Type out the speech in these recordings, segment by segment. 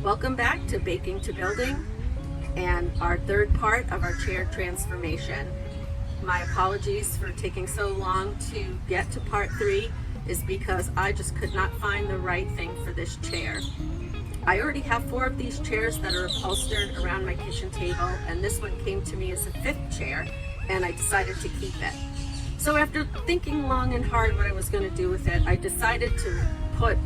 Welcome back to Baking to Building and our third part of our chair transformation. My apologies for taking so long to get to part 3 is because I just could not find the right thing for this chair. I already have 4 of these chairs that are upholstered around my kitchen table, and this one came to me as a 5th chair, and I decided to keep it. So after thinking long and hard what I was going to do with it, I decided to put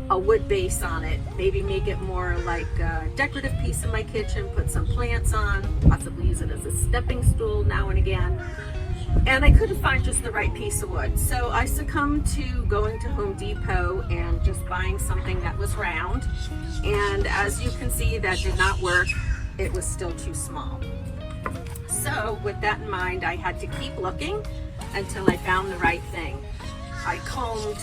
a wood base on it, maybe make it more like a decorative piece in my kitchen, put some plants on, possibly use it as a stepping stool now and again. And I couldn't find just the right piece of wood. So I succumbed to going to Home Depot and just buying something that was round. And as you can see, that did not work. It was still too small. So with that in mind, I had to keep looking until I found the right thing. I combed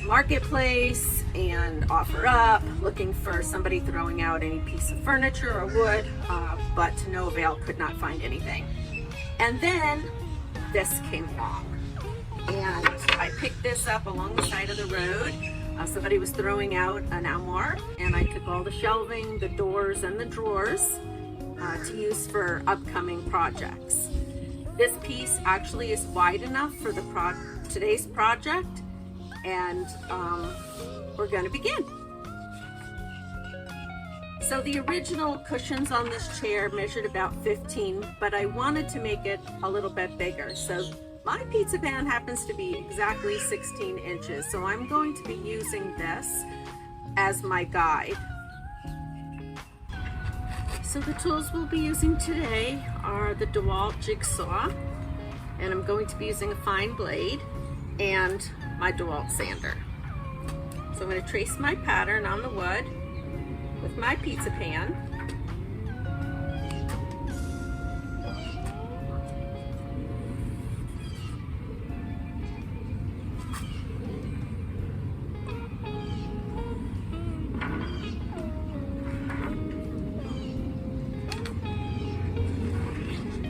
Marketplace and OfferUp, looking for somebody throwing out any piece of furniture or wood, but to no avail, could not find anything. And then this came along, and I picked this up along the side of the road. Somebody was throwing out an armoire, and I took all the shelving, the doors, and the drawers to use for upcoming projects. This piece actually is wide enough for the today's project, and we're going to begin. So the original cushions on this chair measured about 15, but I wanted to make it a little bit bigger. So my pizza pan happens to be exactly 16 inches, so I'm going to be using this as my guide. So the tools we'll be using today are the DeWalt jigsaw, and I'm going to be using a fine blade and my DeWalt sander. So I'm going to trace my pattern on the wood with my pizza pan.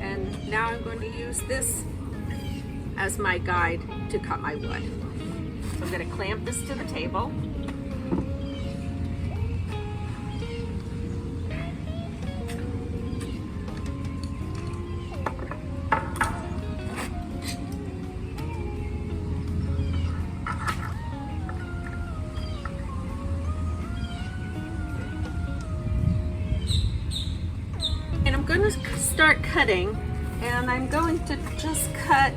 And now I'm going to use this as my guide to cut my wood. So I'm going to clamp this to the table. And I'm going to start cutting, and I'm going to just cut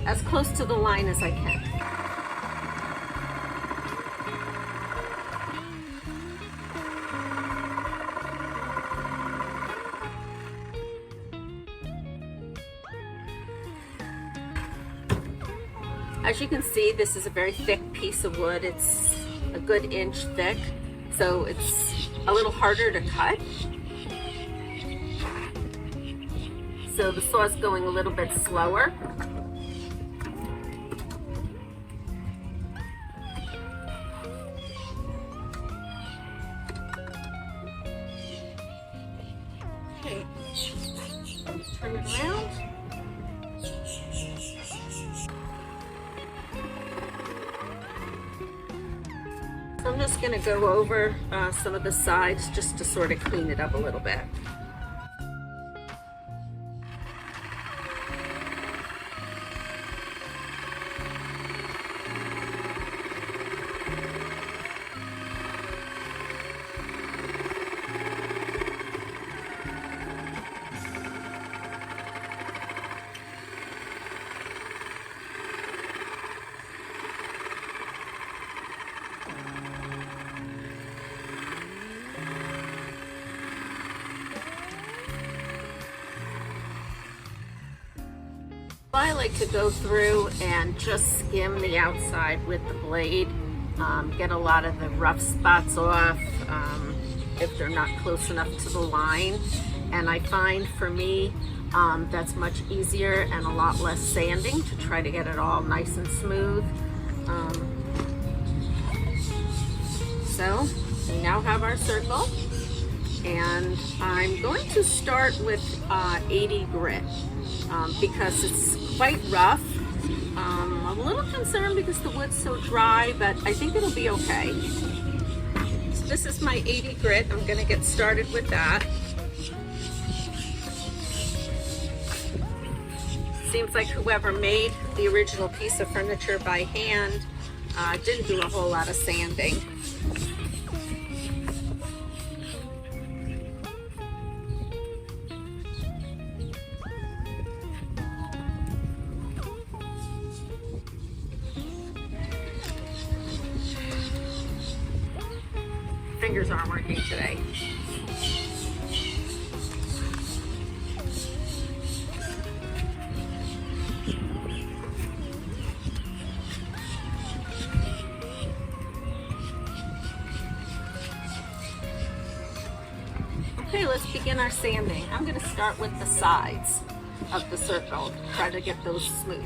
as close to the line as I can. As you can see, this is a very thick piece of wood. It's a good inch thick, so it's a little harder to cut. So the saw is going a little bit slower. Okay, turn it around. So I'm just going to go over some of the sides just to sort of clean it up a little bit. I like to go through and just skim the outside with the blade, get a lot of the rough spots off if they're not close enough to the line. And I find for me that's much easier and a lot less sanding to try to get it all nice and smooth. So we now have our circle, and I'm going to start with 80 grit because it's quite rough I'm a little concerned because the wood's so dry, but I think it'll be okay. So this is my 80 grit. I'm gonna get started with that. Seems like whoever made the original piece of furniture by hand didn't do a whole lot of sanding. Fingers aren't working today. Okay, let's begin our sanding. I'm going to start with the sides of the circle, try to get those smooth.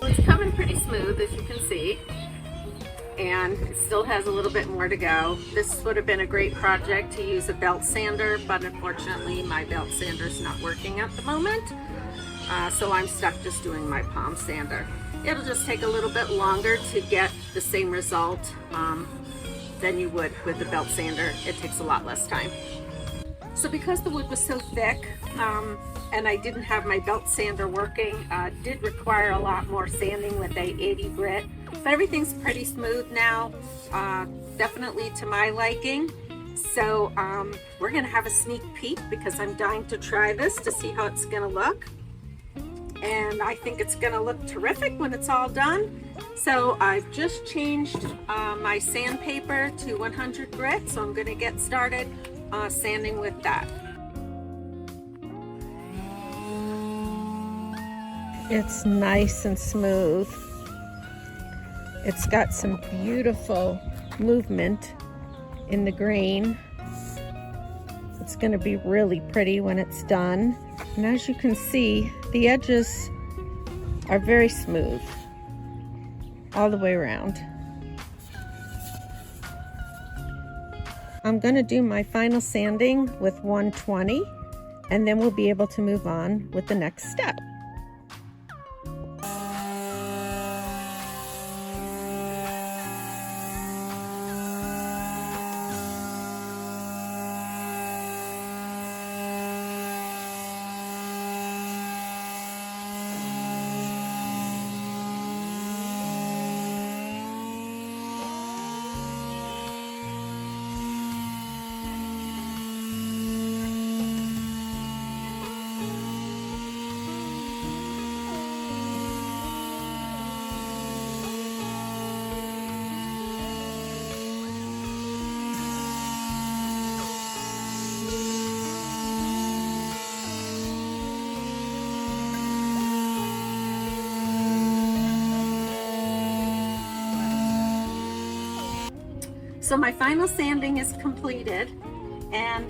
It's coming pretty smooth, as you can see, and it still has a little bit more to go. This would have been a great project to use a belt sander, but unfortunately my belt sander is not working at the moment, so I'm stuck just doing my palm sander. It'll just take a little bit longer to get the same result than you would with the belt sander. It takes a lot less time. So because the wood was so thick and I didn't have my belt sander working, did require a lot more sanding with a 80 grit, but everything's pretty smooth now, definitely to my liking. So we're gonna have a sneak peek because I'm dying to try this to see how it's gonna look. And I think it's gonna look terrific when it's all done. So I've just changed my sandpaper to 100 grit, so I'm gonna get started sanding with that. It's nice and smooth. It's got some beautiful movement in the grain. It's going to be really pretty when it's done. And as you can see, the edges are very smooth all the way around. I'm going to do my final sanding with 120, and then we'll be able to move on with the next step. So my final sanding is completed, and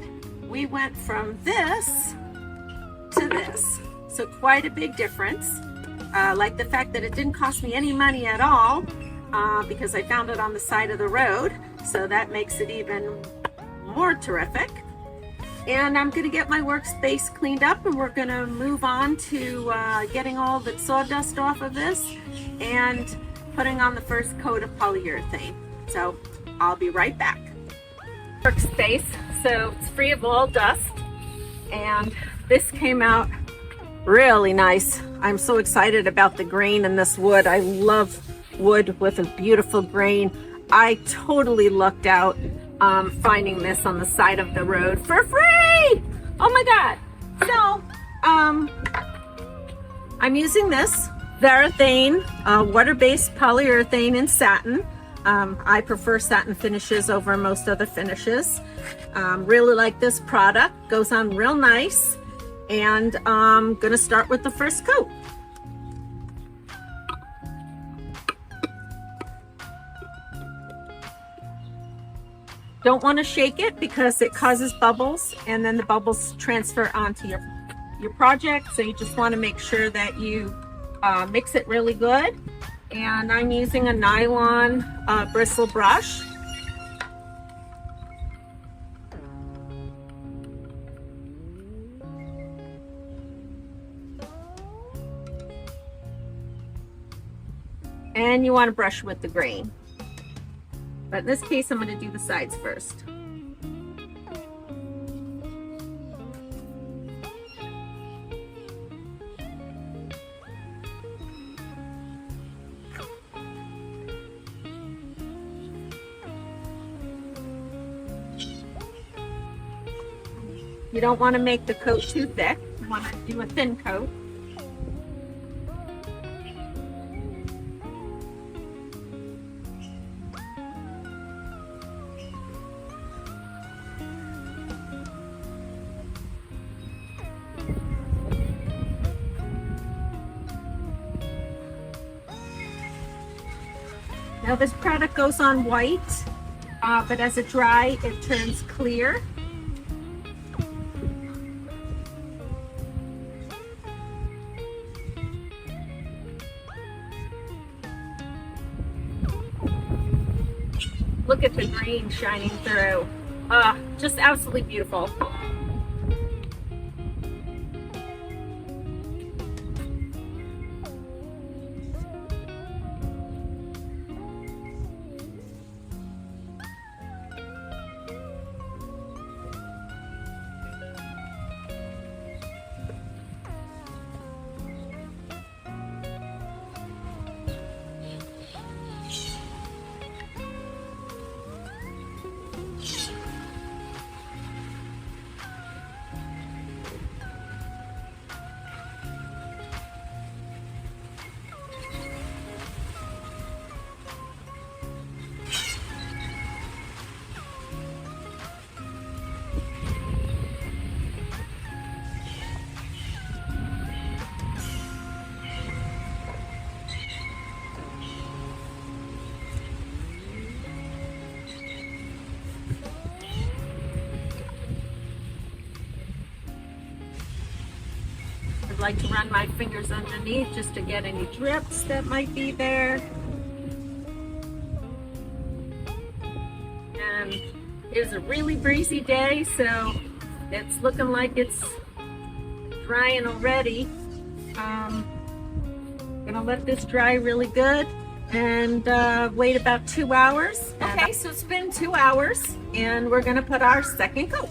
we went from this to this. So quite a big difference. Like the fact that it didn't cost me any money at all because I found it on the side of the road. So that makes it even more terrific. And I'm gonna get my workspace cleaned up, and we're gonna move on to getting all the sawdust off of this and putting on the first coat of polyurethane. So I'll be right back. Workspace, so it's free of all dust, and this came out really nice. I'm so excited about the grain in this wood. I love wood with a beautiful grain. I totally lucked out finding this on the side of the road for free. Oh my God. So I'm using this Varathane water-based polyurethane in satin. I prefer satin finishes over most other finishes. Really like this product, goes on real nice. And I'm gonna start with the first coat. Don't want to shake it because it causes bubbles, and then the bubbles transfer onto your project. So you just want to make sure that you mix it really good. And I'm using a nylon bristle brush. And you want to brush with the grain. But in this case, I'm going to do the sides first. You don't want to make the coat too thick. You want to do a thin coat. Now this product goes on white, but as it dries, it turns clear. Look at the green shining through. Just absolutely beautiful. I'd like to run my fingers underneath just to get any drips that might be there. And it was a really breezy day, so it's looking like it's drying already. Gonna let this dry really good and wait about 2 hours. Okay, so it's been 2 hours and we're gonna put our second coat.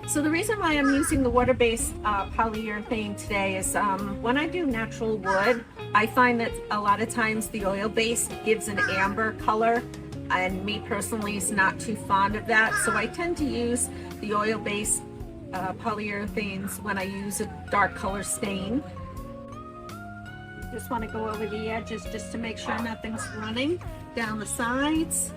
So the reason why I'm using the water-based polyurethane today is when I do natural wood, I find that a lot of times the oil-based gives an amber color, and me personally is not too fond of that. So I tend to use the oil-based polyurethanes when I use a dark color stain. Just want to go over the edges just to make sure nothing's running down the sides.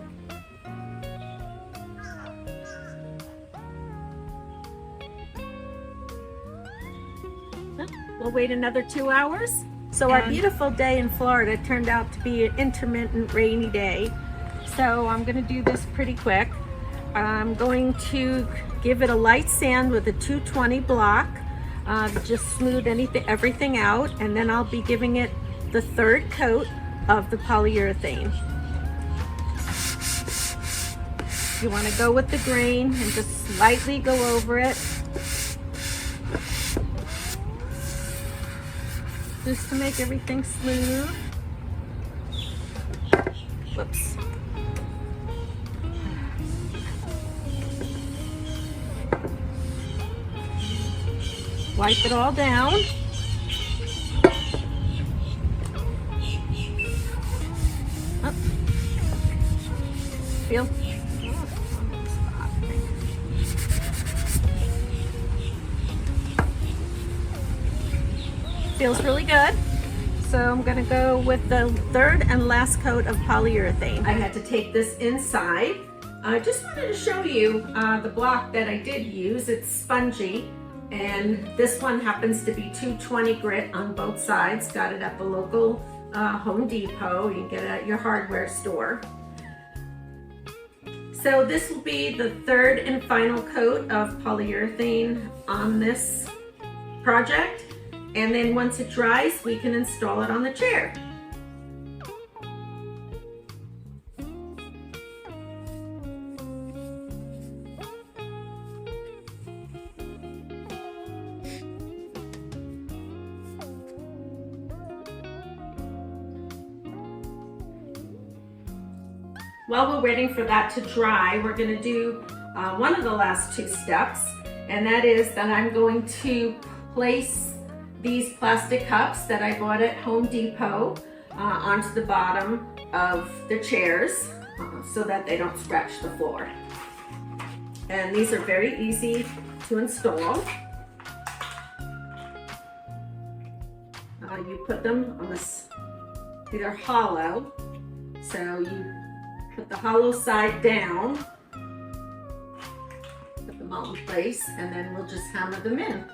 We'll wait another 2 hours. So our beautiful day in Florida turned out to be an intermittent rainy day. So I'm gonna do this pretty quick. I'm going to give it a light sand with a 220 block. just smooth everything out, and then I'll be giving it the third coat of the polyurethane. You want to go with the grain and just slightly go over it, just to make everything smooth. Whoops. Wipe it all down. Up. Feel. Feels really good. So I'm gonna go with the third and last coat of polyurethane. I had to take this inside. I just wanted to show you the block that I did use. It's spongy, and this one happens to be 220 grit on both sides. Got it at the local Home Depot. You can get it at your hardware store. So this will be the third and final coat of polyurethane on this project. And then once it dries, we can install it on the chair. While we're waiting for that to dry, we're going to do one of the last two steps, and that is that I'm going to place these plastic cups that I bought at Home Depot onto the bottom of the chairs so that they don't scratch the floor. And these are very easy to install. You put them on this, they're hollow, so you put the hollow side down, put them all in place, and then we'll just hammer them in.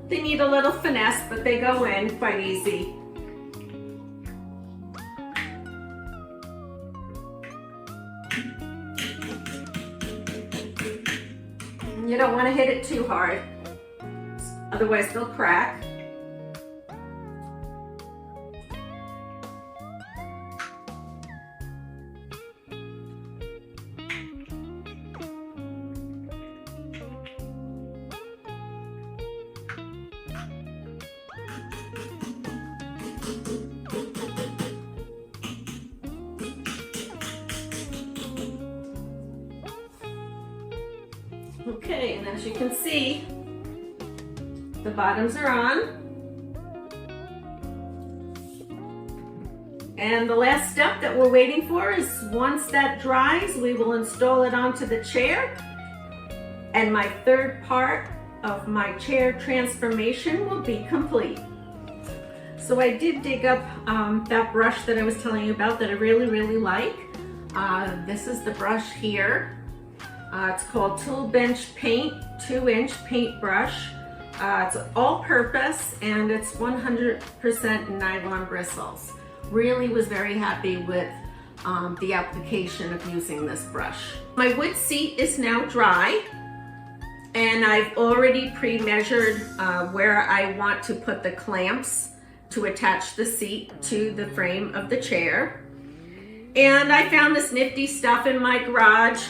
They need a little finesse, but they go in quite easy. You don't want to hit it too hard, otherwise they'll crack. Okay, and as you can see, the bottoms are on. And the last step that we're waiting for is once that dries, we will install it onto the chair. And my third part of my chair transformation will be complete. So I did dig up that brush that I was telling you about that I really, really like. This is the brush here. It's called Tool Bench Paint 2-inch paintbrush. It's all-purpose and it's 100% nylon bristles. Really was very happy with the application of using this brush. My wood seat is now dry, and I've already pre-measured where I want to put the clamps to attach the seat to the frame of the chair. And I found this nifty stuff in my garage.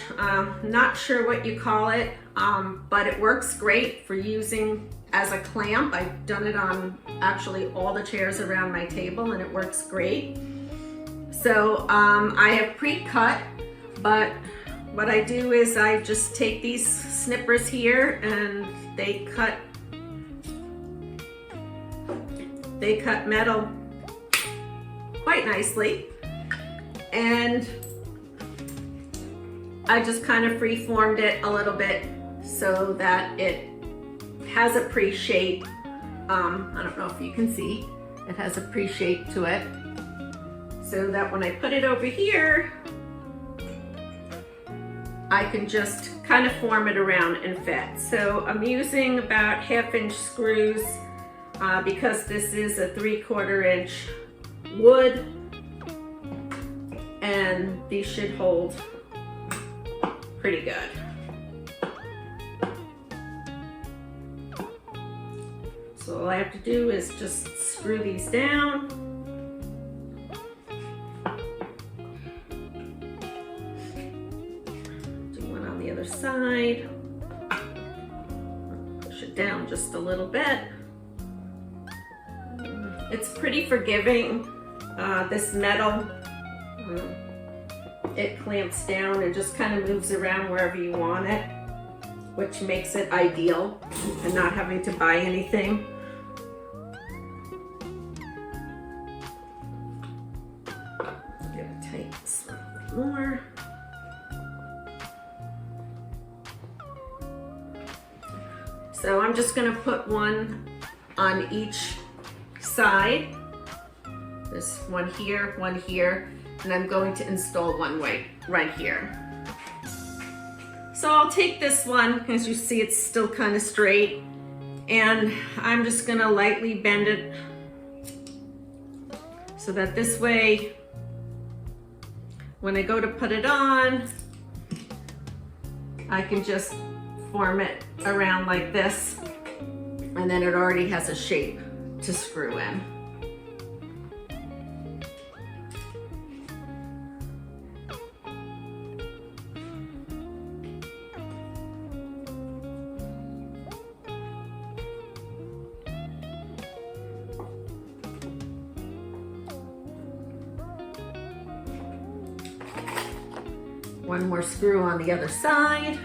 Not sure what you call it, but it works great for using as a clamp. I've done it on actually all the chairs around my table, and it works great. So I have pre-cut, but what I do is I just take these snippers here and they cut metal quite nicely. And I just kind of free-formed it a little bit so that it has a pre-shape. I don't know if you can see, it has a pre-shape to it. So that when I put it over here, I can just kind of form it around and fit. So I'm using about 1/2-inch screws because this is a 3/4 inch wood, and these should hold pretty good. So all I have to do is just screw these down. Do one on the other side. Push it down just a little bit. It's pretty forgiving, this metal. It clamps down and just kind of moves around wherever you want it, which makes it ideal and not having to buy anything. Give it tight this one a little more. So I'm just going to put one on each side. This one here, and I'm going to install one right here. So I'll take this one, as you see it's still kind of straight, and I'm just gonna lightly bend it so that this way, when I go to put it on, I can just form it around like this, and then it already has a shape to screw in. One more screw on the other side.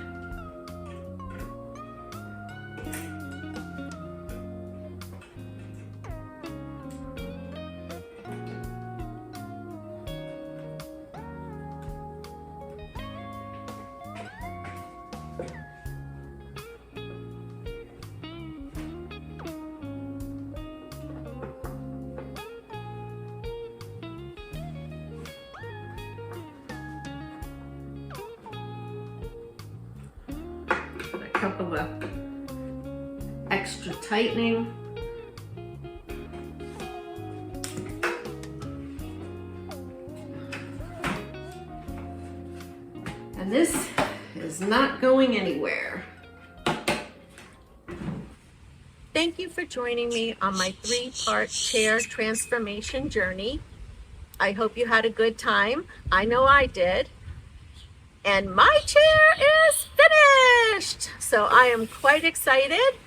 Couple of extra tightening. And this is not going anywhere. Thank you for joining me on my 3-part chair transformation journey. I hope you had a good time. I know I did. And my chair is finished. So I am quite excited.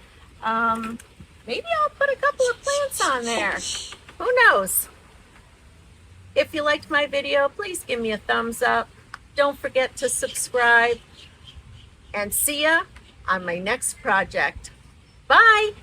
Maybe I'll put a couple of plants on there. Who knows? If you liked my video, please give me a thumbs up. Don't forget to subscribe. And see ya on my next project. Bye.